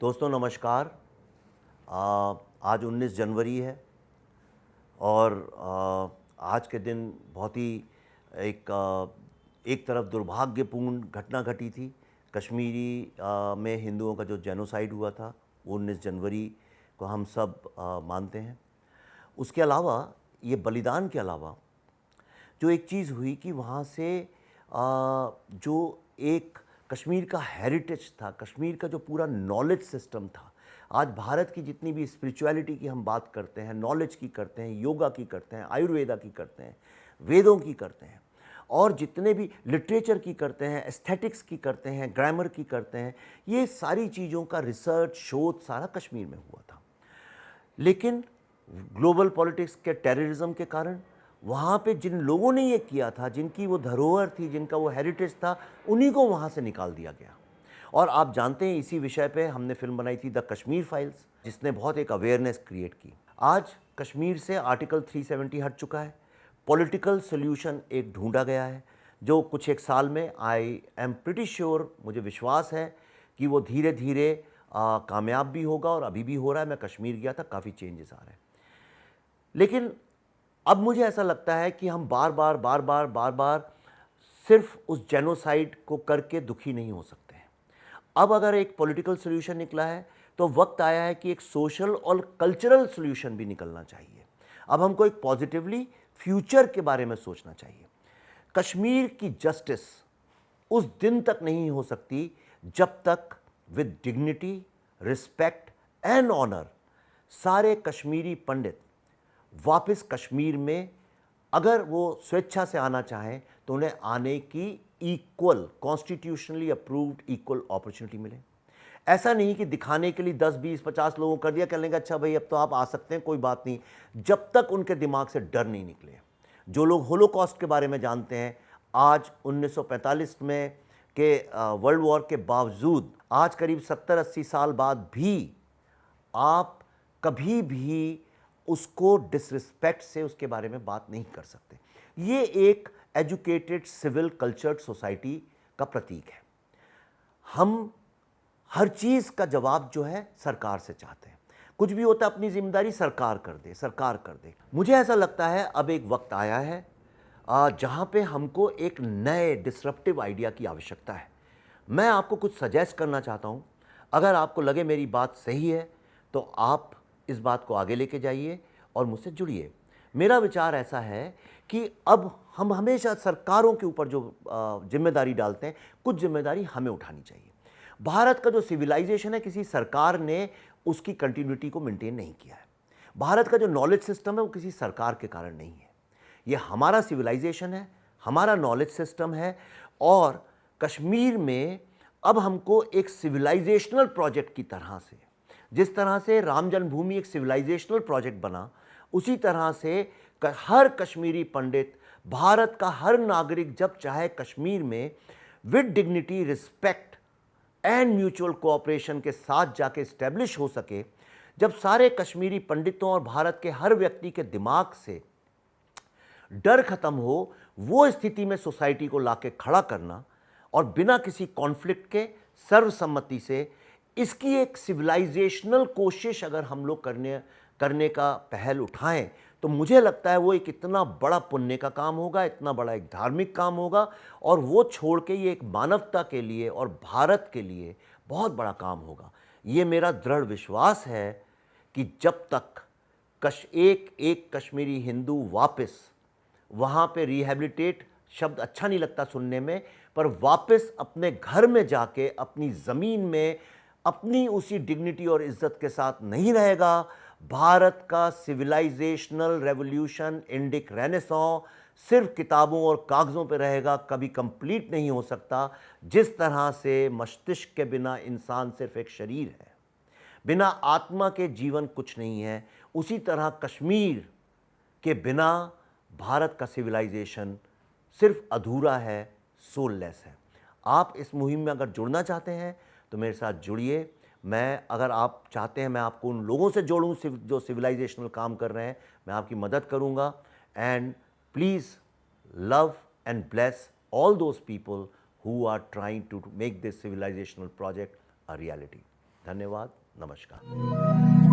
दोस्तों नमस्कार। आज 19 जनवरी है और आज के दिन बहुत ही एक तरफ दुर्भाग्यपूर्ण घटना घटी थी। कश्मीरी में हिंदुओं का जो जेनोसाइड हुआ था वो 19 जनवरी को हम सब मानते हैं। उसके अलावा ये बलिदान के अलावा जो एक चीज़ हुई कि वहाँ से जो एक कश्मीर का हेरिटेज था, कश्मीर का जो पूरा नॉलेज सिस्टम था, आज भारत की जितनी भी स्पिरिचुअलिटी की हम बात करते हैं, नॉलेज की करते हैं, योगा की करते हैं, आयुर्वेदा की करते हैं, वेदों की करते हैं और जितने भी लिटरेचर की करते हैं, एस्थेटिक्स की करते हैं, ग्रामर की करते हैं, ये सारी चीज़ों का रिसर्च शोध सारा कश्मीर में हुआ था। लेकिन ग्लोबल पॉलिटिक्स के टेररिज्म के कारण वहाँ पे जिन लोगों ने ये किया था, जिनकी वो धरोहर थी, जिनका वो हेरिटेज था, उन्हीं को वहाँ से निकाल दिया गया। और आप जानते हैं इसी विषय पे हमने फिल्म बनाई थी द कश्मीर फाइल्स, जिसने बहुत एक अवेयरनेस क्रिएट की। आज कश्मीर से आर्टिकल 370 हट चुका है। पॉलिटिकल सोल्यूशन एक ढूंढा गया है जो कुछ एक साल में आई एम प्रिटी श्योर, मुझे विश्वास है कि वो धीरे धीरे कामयाब भी होगा और अभी भी हो रहा है। मैं कश्मीर गया था, काफ़ी चेंजेस आ रहे हैं। लेकिन अब मुझे ऐसा लगता है कि हम बार बार सिर्फ उस जेनोसाइड को करके दुखी नहीं हो सकते हैं। अब अगर एक पॉलिटिकल सॉल्यूशन निकला है तो वक्त आया है कि एक सोशल और कल्चरल सॉल्यूशन भी निकलना चाहिए। अब हमको एक पॉजिटिवली फ्यूचर के बारे में सोचना चाहिए। कश्मीर की जस्टिस उस दिन तक नहीं हो सकती जब तक with dignity, respect and honour Kashmiri कश्मीरी पंडित वापस कश्मीर में अगर वो स्वेच्छा से आना चाहें तो उन्हें आने की equal, constitutionally approved equal opportunity मिले। ऐसा नहीं कि दिखाने के लिए 10, 20, 50 लोगों कर दिया, कह लेंगे अच्छा भाई अब तो आप आ सकते हैं, कोई बात नहीं, जब तक उनके दिमाग से डर नहीं निकले। जो लोग होलोकॉस्ट के बारे में जानते हैं, आज 1945 में के वर्ल्ड वॉर के बावजूद आज करीब 70-80 साल बाद भी आप कभी भी उसको डिसरिस्पेक्ट से उसके बारे में बात नहीं कर सकते। ये एक एजुकेटेड सिविल कल्चर्ड सोसाइटी का प्रतीक है। हम हर चीज़ का जवाब जो है सरकार से चाहते हैं। कुछ भी होता है अपनी जिम्मेदारी सरकार कर दे, सरकार कर दे। मुझे ऐसा लगता है अब एक वक्त आया है जहाँ पे हमको एक नए डिसरप्टिव आइडिया की आवश्यकता है। मैं आपको कुछ सजेस्ट करना चाहता हूँ। अगर आपको लगे मेरी बात सही है तो आप इस बात को आगे लेके जाइए और मुझसे जुड़िए। मेरा विचार ऐसा है कि अब हम हमेशा सरकारों के ऊपर जो जिम्मेदारी डालते हैं, कुछ जिम्मेदारी हमें उठानी चाहिए। भारत का जो सिविलाइजेशन है, किसी सरकार ने उसकी कंटिन्यूटी को मेंटेन नहीं किया है। भारत का जो नॉलेज सिस्टम है वो किसी सरकार के कारण नहीं है। ये हमारा सिविलाइजेशन है, हमारा नॉलेज सिस्टम है। और कश्मीर में अब हमको एक सिविलाइजेशनल प्रोजेक्ट की तरह से, जिस तरह से राम जन्मभूमि एक सिविलाइजेशनल प्रोजेक्ट बना, उसी तरह से हर कश्मीरी पंडित, भारत का हर नागरिक जब चाहे कश्मीर में with dignity, respect and mutual cooperation के साथ जाके स्टैब्लिश हो सके, जब सारे कश्मीरी पंडितों और भारत के हर व्यक्ति के दिमाग से डर खत्म हो, वो स्थिति में सोसाइटी को लाके खड़ा करना और बिना किसी कॉन्फ्लिक्ट के सर्वसम्मति से इसकी एक सिविलाइजेशनल कोशिश अगर हम लोग करने का पहल उठाएं तो मुझे लगता है वो एक इतना बड़ा पुण्य का काम होगा, इतना बड़ा एक धार्मिक काम होगा और वो छोड़ के ये एक मानवता के लिए और भारत के लिए बहुत बड़ा काम होगा। ये मेरा दृढ़ विश्वास है कि जब तक एक कश्मीरी हिंदू वापस वहाँ पे रिहैबिलिटेट शब्द अच्छा नहीं लगता सुनने में, पर वापस अपने घर में जाके अपनी ज़मीन में अपनी उसी डिग्निटी और इज्जत के साथ नहीं रहेगा, भारत का सिविलाइजेशनल रेवोल्यूशन, इंडिक रेनेसां सिर्फ किताबों और कागज़ों पे रहेगा, कभी कंप्लीट नहीं हो सकता। जिस तरह से मस्तिष्क के बिना इंसान सिर्फ एक शरीर है, बिना आत्मा के जीवन कुछ नहीं है, उसी तरह कश्मीर के बिना भारत का सिविलाइजेशन सिर्फ अधूरा है, सोललेस है। आप इस मुहिम में अगर जुड़ना चाहते हैं तो मेरे साथ जुड़िए। अगर आप चाहते हैं मैं आपको उन लोगों से जोड़ूं जो सिविलाइजेशनल काम कर रहे हैं, मैं आपकी मदद करूंगा। And please love and bless all those people who are trying to make this civilisational project a reality. धन्यवाद, नमस्कार।